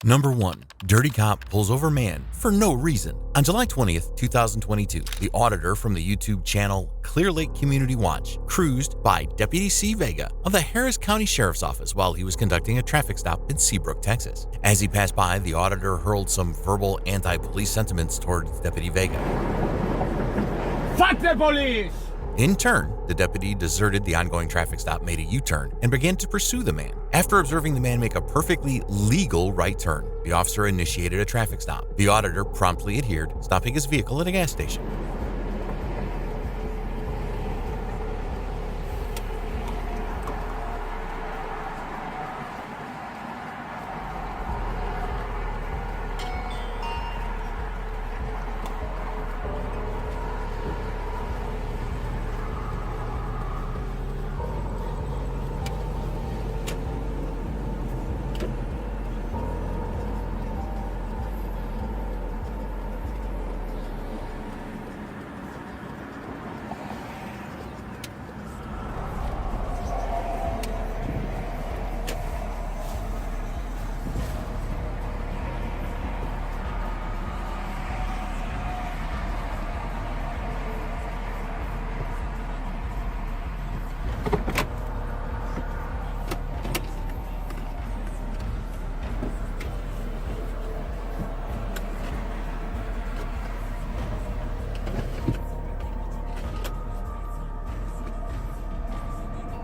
Number 1. Dirty cop pulls over man for no reason. On July 20th, 2022, the auditor from the YouTube channel Clear Lake Community Watch cruised by Deputy C. Vega of the Harris County Sheriff's Office while he was conducting a traffic stop in Seabrook, Texas. As he passed by, the auditor hurled some verbal anti-police sentiments towards Deputy Vega. Fuck the police! In turn, the deputy deserted the ongoing traffic stop, made a U-turn, and began to pursue the man. After observing the man make a perfectly legal right turn, the officer initiated a traffic stop. The auditor promptly adhered, stopping his vehicle at a gas station.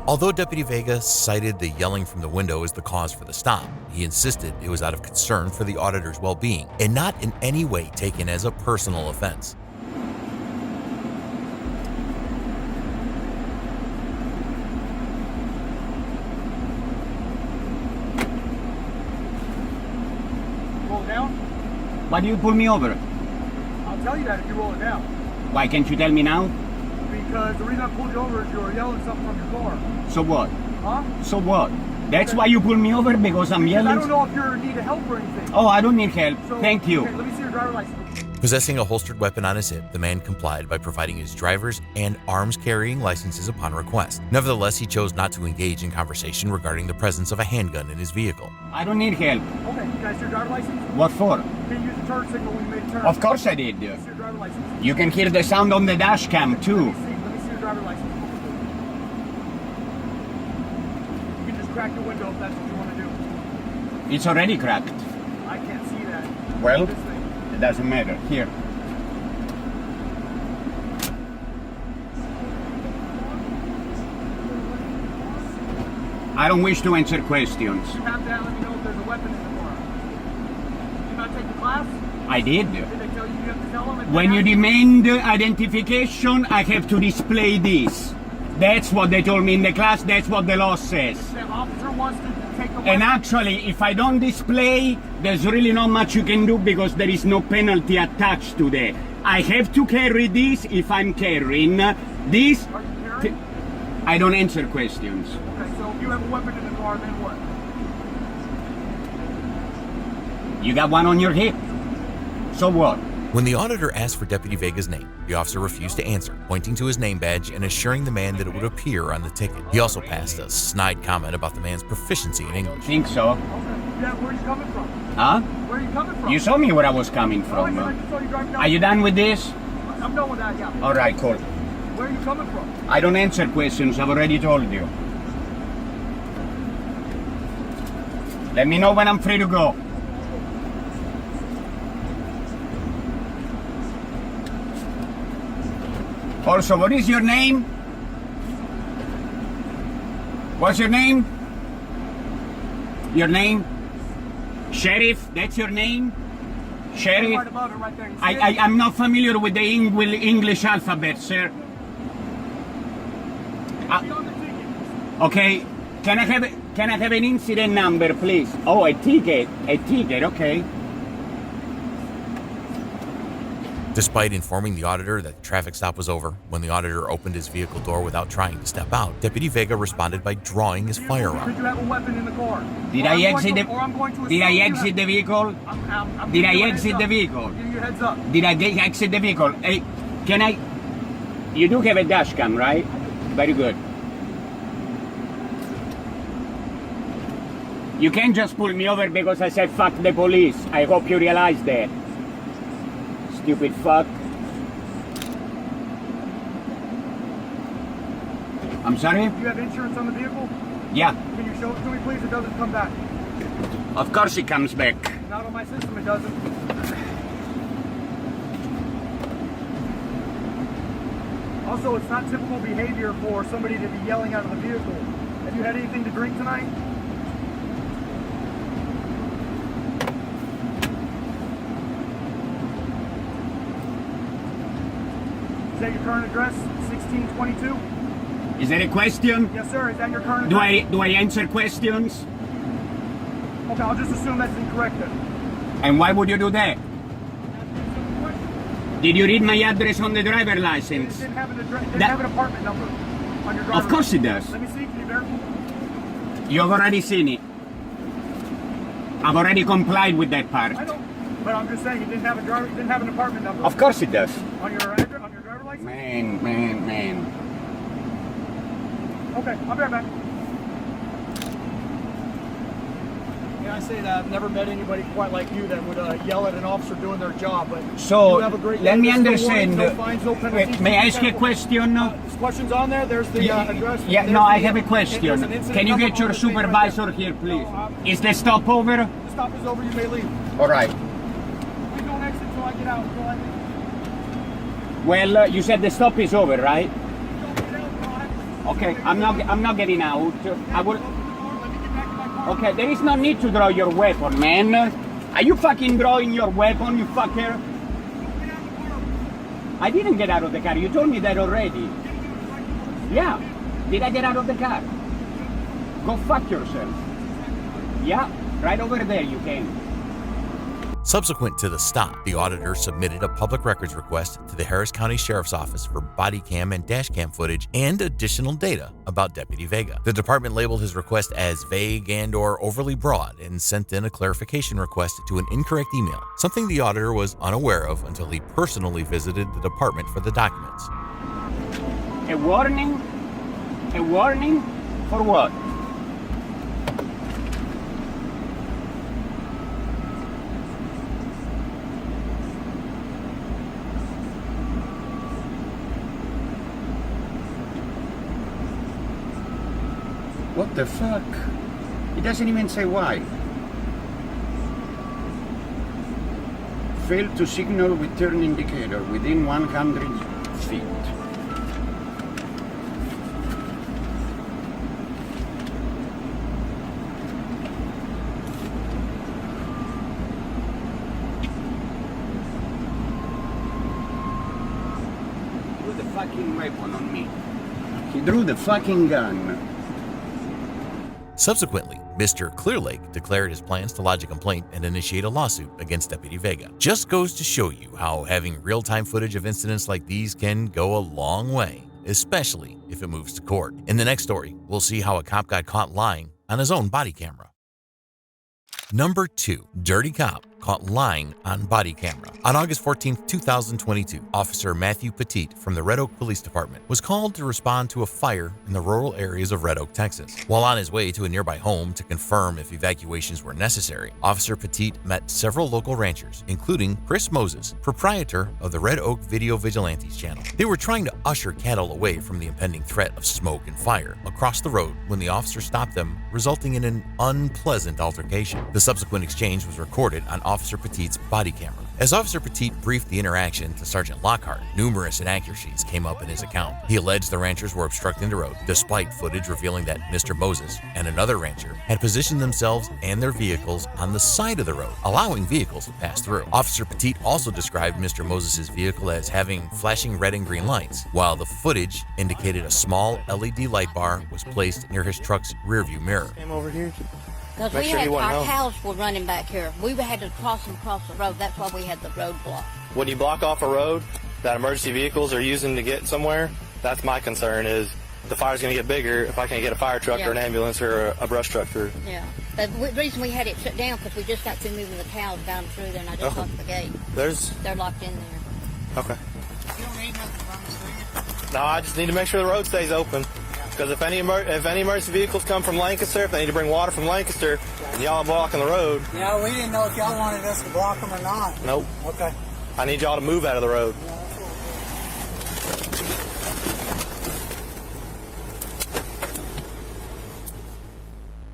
Although Deputy Vega cited the yelling from the window as the cause for the stop, he insisted it was out of concern for the auditor's well-being and not in any way taken as a personal offense. Roll it down? Why do you pull me over? I'll tell you that if you roll it down. Why can't you tell me now? Because the reason I pulled you over is you were yelling something from your car. So what? Huh? So what? That's why you pull me over, because I'm Because I yelling? don't know if you're in need of help or anything. Oh, I don't need help. So, Thank you. Okay, let me see your driver's license. Possessing a holstered weapon on his hip, the man complied by providing his driver's and arms-carrying licenses upon request. Nevertheless, he chose not to engage in conversation regarding the presence of a handgun in his vehicle. I don't need help. Okay, can I see your driver's license? What for? Can you use the turn signal when you made a turn? Of course I did. Let me see your driver's license. You can hear the sound on the dash cam too. Let me see your driver's license. You can just crack the window if that's what you want to do. It's already cracked. I can't see that. Well, This thing. it doesn't matter. Here. I don't wish to answer questions. You have to let me know if there's a weapon in the car. Did you not take the class? I did. Did they tell you you have to tell them? When you demand identification, I have to display this. That's what they told me in the class. That's what the law says. The officer wants to take the weapon. And actually, if I don't display, there's really not much you can do because there is no penalty attached to that. I have to carry this if I'm carrying this. Are you carrying? I don't answer questions. Okay, so if you have a weapon in the car, then what? You got one on your hip. So what? When the auditor asked for Deputy Vega's name, the officer refused to answer, pointing to his name badge and assuring the man that it would appear on the ticket. He also passed a snide comment about the man's proficiency in English. Think so? Okay. Yeah, where are you coming from? Huh? Where are you coming from? You saw me where I was coming Oh, from. I just saw you driving down. Are you done with this? I'm done with that, yeah. All right, cool. Where are you coming from? I don't answer questions. I've already told you. Let me know when I'm free to go. Also, what is your name? What's your name? Your name? Sheriff, that's your name? Sheriff? Right above it, right there. You see it? I'm not familiar with the English alphabet, sir. See on the ticket. Okay, can I have an incident number, please? Oh, a ticket, okay. Despite informing the auditor that the traffic stop was over, when the auditor opened his vehicle door without trying to step out, Deputy Vega responded by drawing his Could firearm. you have a weapon in the car? Did Or I I'm going exit to- the? or I'm going to Did I assume you exit have- the vehicle? I'm Did I giving you a exit heads the up. vehicle? Give you a heads up. Did I exit the vehicle? Hey, can I? You do have a dash cam, right? Very good. You can't just pull me over because I said fuck the police. I hope you realize that. Stupid fuck. I'm sorry? You have insurance on the vehicle? Yeah. Can you show it to me, please? It doesn't come back. Of course it comes back. Not on my system, it doesn't. Also, it's not typical behavior for somebody to be yelling out of the vehicle. Have you had anything to drink tonight? Is that your current address? 1622? Is that a question? Yes, sir. Is that your current address? Do I answer questions? Okay, I'll just assume that's incorrect then. And why would you do that? Did you read my address on the driver It license? didn't have an address. It didn't have an apartment number on your driver's Of course it license. does. Let me see. Can you verify? You've already seen it. I've already complied with that part. I don't. But I'm just saying it didn't have a driver. It didn't have an apartment number Of course it does. on your address, on your driver's license. Man. Okay, I'll be right back. Yeah, I say that I've never met anybody quite like you that would yell at an officer doing their job. But So, you have a great let day. me There's no understand. warnings, no fines, no penalties. May I ask you a question? There's questions on there. There's the address. Yeah, There's no, I the- have a there's question. an incident Can you number get your on the thing right supervisor there. here, please? No, Is the stop over? the stop is over. You may leave. All right. Please don't exit until I get out. Until I leave. Well, you said the stop is over, right? Don't get out until I have to- Okay, I'm not getting out. I will. Let me get back in my car. Okay, there is no need to draw your weapon, man. Are you fucking drawing your weapon, you fucker? I didn't get out of the car. You told me that already. Yeah. Did I get out of the car? Go fuck yourself. Yeah, right over there you can. Subsequent to the stop, the auditor submitted a public records request to the Harris County Sheriff's Office for body cam and dash cam footage and additional data about Deputy Vega. The department labeled his request as vague and/or overly broad and sent in a clarification request to an incorrect email, something the auditor was unaware of until he personally visited the department for the documents. A warning? A warning? For what? What the fuck? It doesn't even say why. Failed to signal with turn indicator within 100 feet. Drew the fucking weapon on me. He drew the fucking gun. Subsequently, Mr. Clearlake declared his plans to lodge a complaint and initiate a lawsuit against Deputy Vega. Just goes to show you how having real-time footage of incidents like these can go a long way, especially if it moves to court. In the next story, we'll see how a cop got caught lying on his own body camera. Number 2. Dirty cop caught lying on body camera. On August 14, 2022, Officer Matthew Petit from the Red Oak Police Department was called to respond to a fire in the rural areas of Red Oak, Texas. While on his way to a nearby home to confirm if evacuations were necessary, Officer Petit met several local ranchers, including Chris Moses, proprietor of the Red Oak Video Vigilantes channel. They were trying to usher cattle away from the impending threat of smoke and fire across the road when the officer stopped them, resulting in an unpleasant altercation. The subsequent exchange was recorded on Officer Petit's body camera. As Officer Petit briefed the interaction to Sergeant Lockhart, numerous inaccuracies came up in his account. He alleged the ranchers were obstructing the road, despite footage revealing that Mr. Moses and another rancher had positioned themselves and their vehicles on the side of the road, allowing vehicles to pass through. Officer Petit also described Mr. Moses' vehicle as having flashing red and green lights, while the footage indicated a small LED light bar was placed near his truck's rearview mirror. Came over here. Because Make we sure had he wasn't our home. cows were running back here. We had to cross them across the road. That's why we had the road blocked. When you block off a road that emergency vehicles are using to get somewhere, that's my concern is the fire's going to get bigger if I can't get a fire truck or an ambulance or a brush truck through. Yeah. The reason we had it shut down because we just got through moving the cows down through there and I just locked the gate. They're locked in there. Okay. No, I just need to make sure the road stays open. Because if any emergency vehicles come from Lancaster, if they need to bring water from Lancaster, and y'all are blocking the road. Yeah, we didn't know if y'all wanted us to block them or not. Nope. Okay. I need y'all to move out of the road.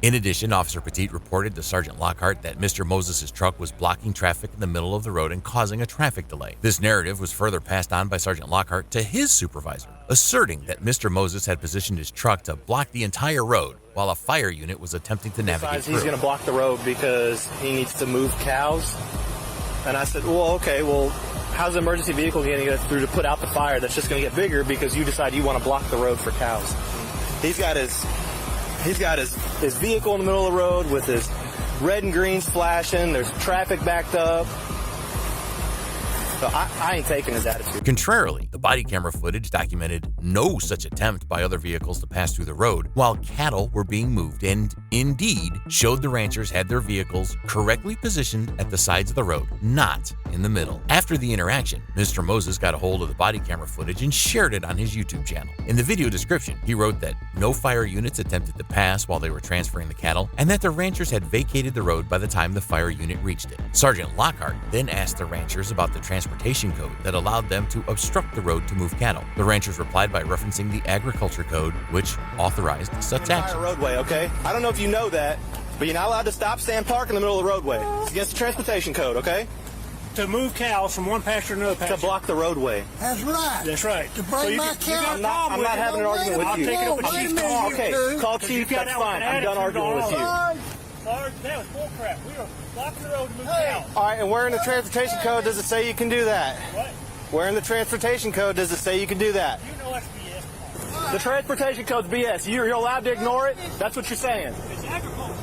In addition, Officer Petit reported to Sergeant Lockhart that Mr. Moses' truck was blocking traffic in the middle of the road and causing a traffic delay. This narrative was further passed on by Sergeant Lockhart to his supervisor, asserting that Mr. Moses had positioned his truck to block the entire road while a fire unit was attempting to navigate through. He's going to block the road because he needs to move cows. And I said, well, okay, well, how's the emergency vehicle getting us through to put out the fire that's just going to get bigger because you decide you want to block the road for cows? He's got his vehicle in the middle of the road with his red and greens flashing. There's traffic backed up. So I ain't taking his attitude. Contrarily, the body camera footage documented no such attempt by other vehicles to pass through the road while cattle were being moved, and indeed showed the ranchers had their vehicles correctly positioned at the sides of the road, not in the middle. After the interaction, Mr. Moses got a hold of the body camera footage and shared it on his YouTube channel. In the video description, he wrote that no fire units attempted to pass while they were transferring the cattle, and that the ranchers had vacated the road by the time the fire unit reached it. Sergeant Lockhart then asked the ranchers about the transportation code that allowed them to obstruct the road to move cattle. The ranchers replied by referencing the agriculture code, which authorized such action. Roadway, okay? I don't know if you know that, but you're not allowed to stop, stand, park in the middle of the roadway. It's against the transportation code, okay? To move cows from one pasture to another pasture. To block the roadway. That's right. That's right. To bring my cow. I'm not having an argument with you. I'll take it up with Chief Tom. Okay, call Chief, that's fine. I'm done arguing with you. Sorry, that was bull crap. We are blocking the road to move cows. All right, and where in the transportation code does it say you can do that? What? Where in the transportation code does it say you can do that? You know that's BS. The transportation code's BS. You're allowed to ignore it? That's what you're saying? It's agriculture.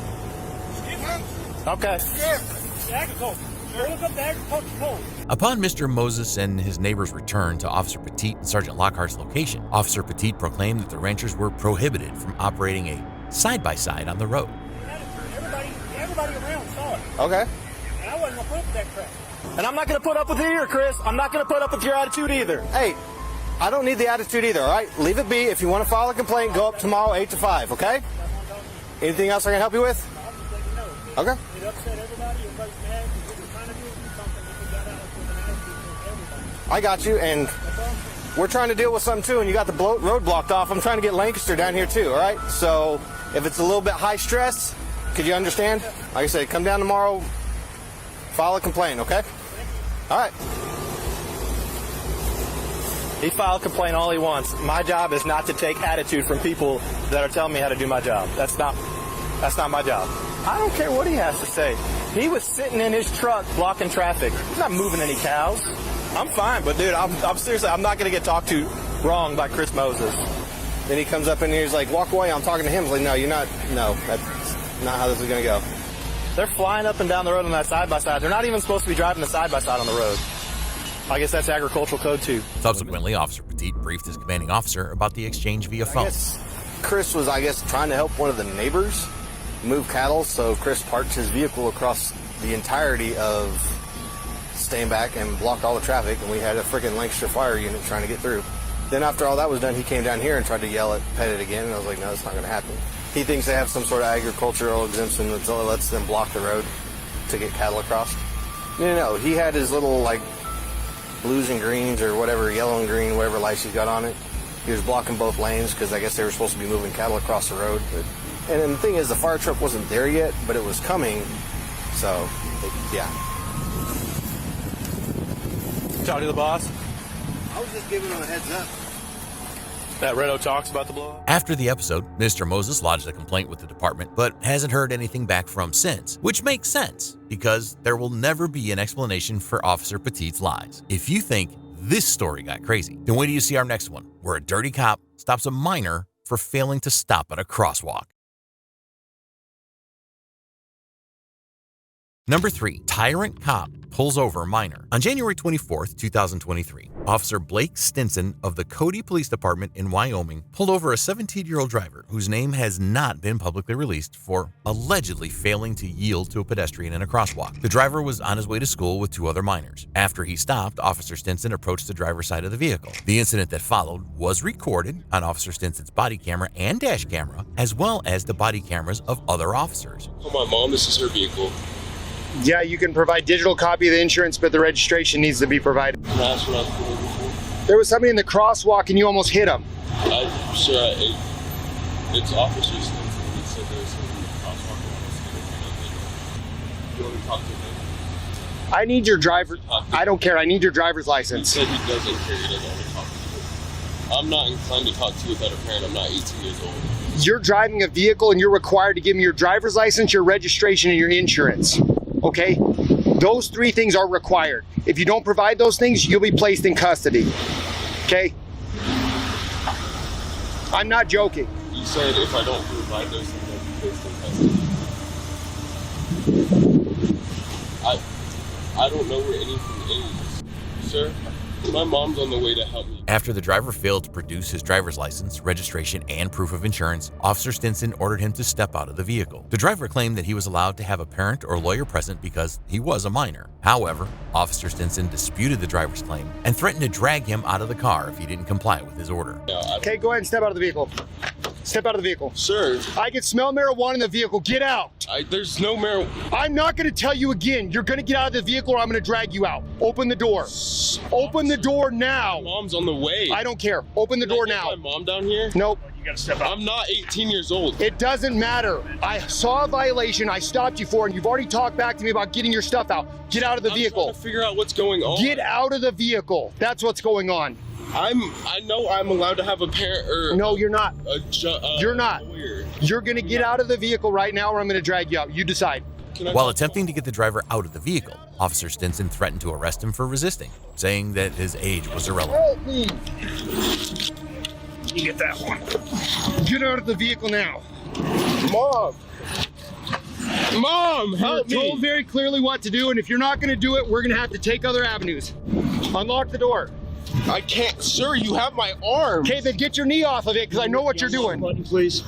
It's different. Okay. It's agriculture. Look up the agriculture code. Upon Mr. Moses and his neighbors' return to Officer Petit and Sergeant Lockhart's location, Officer Petit proclaimed that the ranchers were prohibited from operating a side-by-side on the road. Everybody around saw it. Okay. And I wasn't going to put up with that crap. And I'm not going to put up with it either, Chris. I'm not going to put up with your attitude either. Hey, I don't need the attitude either, all right? Leave it be. If you want to file a complaint, go up tomorrow 8 to 5, okay? Anything else I can help you with? Okay. It upset everybody. Everybody's mad because we were trying to do something that we got out with an attitude for everybody. I got you, and we're trying to deal with something too, and you got the road blocked off. I'm trying to get Lancaster down here too, all right? So if it's a little bit high stress, could you understand? Like I said, come down tomorrow, file a complaint, okay? All right. He filed a complaint all he wants. My job is not to take attitude from people that are telling me how to do my job. That's not my job. I don't care what he has to say. He was sitting in his truck blocking traffic. He's not moving any cows. I'm fine, but dude, I'm seriously, I'm not going to get talked to wrong by Chris Moses. Then he comes up in here, he's like, walk away. I'm talking to him. He's like, no, you're not. No, that's not how this is going to go. They're flying up and down the road on that side-by-side. They're not even supposed to be driving the side-by-side on the road. I guess that's agricultural code, too. Subsequently, Officer Petit briefed his commanding officer about the exchange via phone. Chris was, trying to help one of the neighbors move cattle, so Chris parked his vehicle across the entirety of staying back and blocked all the traffic, and we had a freaking Lancaster fire unit trying to get through. Then after all that was done, he came down here and tried to yell at Pettit again, and I was like, no, that's not going to happen. He thinks they have some sort of agricultural exemption that lets them block the road to get cattle across. No, he had his little, blues and greens or whatever, yellow and green, whatever lights he's got on it. He was blocking both lanes because I guess they were supposed to be moving cattle across the road. And then the thing is, the fire truck wasn't there yet, but it was coming. So, yeah. Talk to the boss? I was just giving him a heads up. That Redo talks about the blow-up? After the episode, Mr. Moses lodged a complaint with the department, but hasn't heard anything back from since, which makes sense because there will never be an explanation for Officer Petit's lies. If you think this story got crazy, then wait till you see our next one, where a dirty cop stops a minor for failing to stop at a crosswalk. Number 3. Tyrant cop pulls over minor. On January 24th, 2023, Officer Blake Stinson of the Cody Police Department in Wyoming pulled over a 17-year-old driver whose name has not been publicly released for allegedly failing to yield to a pedestrian in a crosswalk. The driver was on his way to school with 2 other minors. After he stopped, Officer Stinson approached the driver's side of the vehicle. The incident that followed was recorded on Officer Stinson's body camera and dash camera, as well as the body cameras of other officers. Oh, my mom, this is her vehicle. Yeah, you can provide digital copy of the insurance, but the registration needs to be provided. Can I ask what I was pulling over for? There was somebody in the crosswalk and you almost hit him. It's Officer Stinson. He said there was somebody in the crosswalk and almost hit him. You want me to talk to him? I need your driver. I don't care. I need your driver's license. He said he doesn't care. He doesn't want to talk to you. I'm not inclined to talk to you about a parent. I'm not 18 years old. You're driving a vehicle and you're required to give me your driver's license, your registration, and your insurance. Okay? Those 3 things are required. If you don't provide those things, you'll be placed in custody. Okay? I'm not joking. You said if I don't provide those things, I'll be placed in custody. I don't know where anything is. Sir, my mom's on the way to help me. After the driver failed to produce his driver's license, registration, and proof of insurance, Officer Stinson ordered him to step out of the vehicle. The driver claimed that he was allowed to have a parent or lawyer present because he was a minor. However, Officer Stinson disputed the driver's claim and threatened to drag him out of the car if he didn't comply with his order. Okay, go ahead and step out of the vehicle. Step out of the vehicle. Sir. I can smell marijuana in the vehicle. Get out. There's no marijuana. I'm not going to tell you again. You're going to get out of the vehicle or I'm going to drag you out. Open the door. Open the door now. My mom's on the way. I don't care. Open the door now. My mom down here? Nope. You gotta step out. I'm not 18 years old. It doesn't matter. I saw a violation. I stopped you for it, and you've already talked back to me about getting your stuff out. Get out of the vehicle. I'm trying to figure out what's going on. Get out of the vehicle. That's what's going on. I know I'm allowed to have a parent or... No, you're not. You're not. Lawyer. You're going to get out of the vehicle right now or I'm going to drag you out. You decide. While attempting to get the driver out of the vehicle, Officer Stinson threatened to arrest him for resisting, saying that his age was irrelevant. Help me. You get that one. Get out of the vehicle now. Mom, help You're me. told very clearly what to do, and if you're not going to do it, we're going to have to take other avenues. Unlock the door. I can't. Sir, you have my arm. Okay, then get your knee off of it because I know what you're doing. Button, please.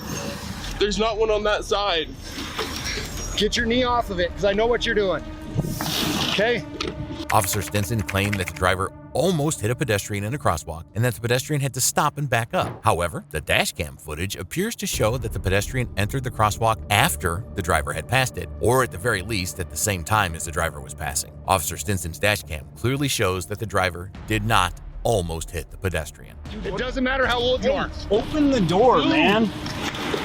There's not one on that side. Get your knee off of it because I know what you're doing. Okay? Officer Stinson claimed that the driver almost hit a pedestrian in a crosswalk and that the pedestrian had to stop and back up. However, the dashcam footage appears to show that the pedestrian entered the crosswalk after the driver had passed it, or at the very least at the same time as the driver was passing. Officer Stinson's dashcam clearly shows that the driver did not almost hit the pedestrian. It doesn't matter how old you are. Open the door, man.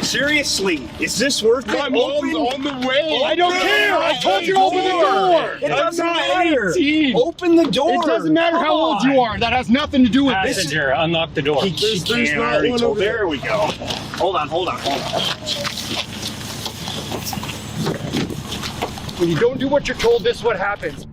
Seriously, is this worth it? My mom's on the way. I don't care. I told you to open the door. It doesn't matter. 18. Open the door. It doesn't matter how old you are. That has nothing to do with this. Passenger, unlock the door. There's not one over there. There we go. Hold on. When you don't do what you're told, this is what happens.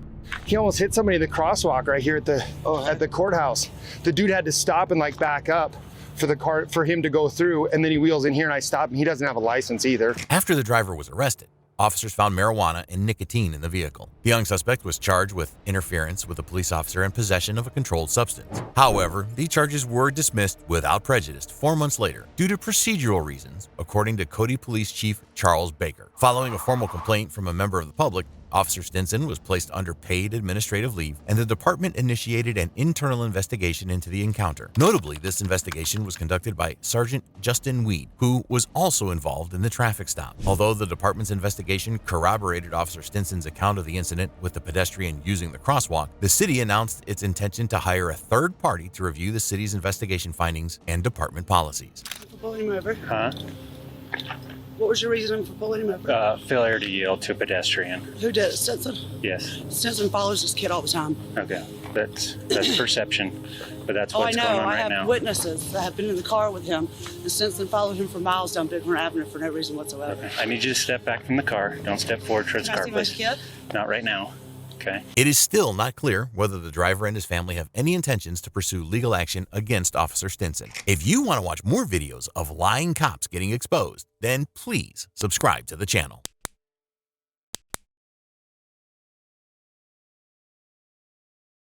He almost hit somebody in the crosswalk right here at the courthouse. The dude had to stop and like back up for him to go through, and then he wheels in here and I stop him. He doesn't have a license either. After the driver was arrested, officers found marijuana and nicotine in the vehicle. The young suspect was charged with interference with a police officer and possession of a controlled substance. However, the charges were dismissed without prejudice 4 months later due to procedural reasons, according to Cody Police Chief Charles Baker. Following a formal complaint from a member of the public, Officer Stinson was placed under paid administrative leave, and the department initiated an internal investigation into the encounter. Notably, this investigation was conducted by Sergeant Justin Weed, who was also involved in the traffic stop. Although the department's investigation corroborated Officer Stinson's account of the incident with the pedestrian using the crosswalk, the city announced its intention to hire a third party to review the city's investigation findings and department policies. Pulling him over. Huh? What was your reason for pulling him over? Failure to yield to a pedestrian. Who did it? Stinson? Yes. Stinson follows this kid all the time. Okay. That's perception, but that's Oh, I what's know. going on I right have now. witnesses that have been in the car with him, and Stinson followed him for miles down Bighorn Avenue for no reason whatsoever. Okay. I need you to step back from the car. Don't step forward towards the Can I car, see my please. kid? Not right now. Okay. It is still not clear whether the driver and his family have any intentions to pursue legal action against Officer Stinson. If you want to watch more videos of lying cops getting exposed, then please subscribe to the channel.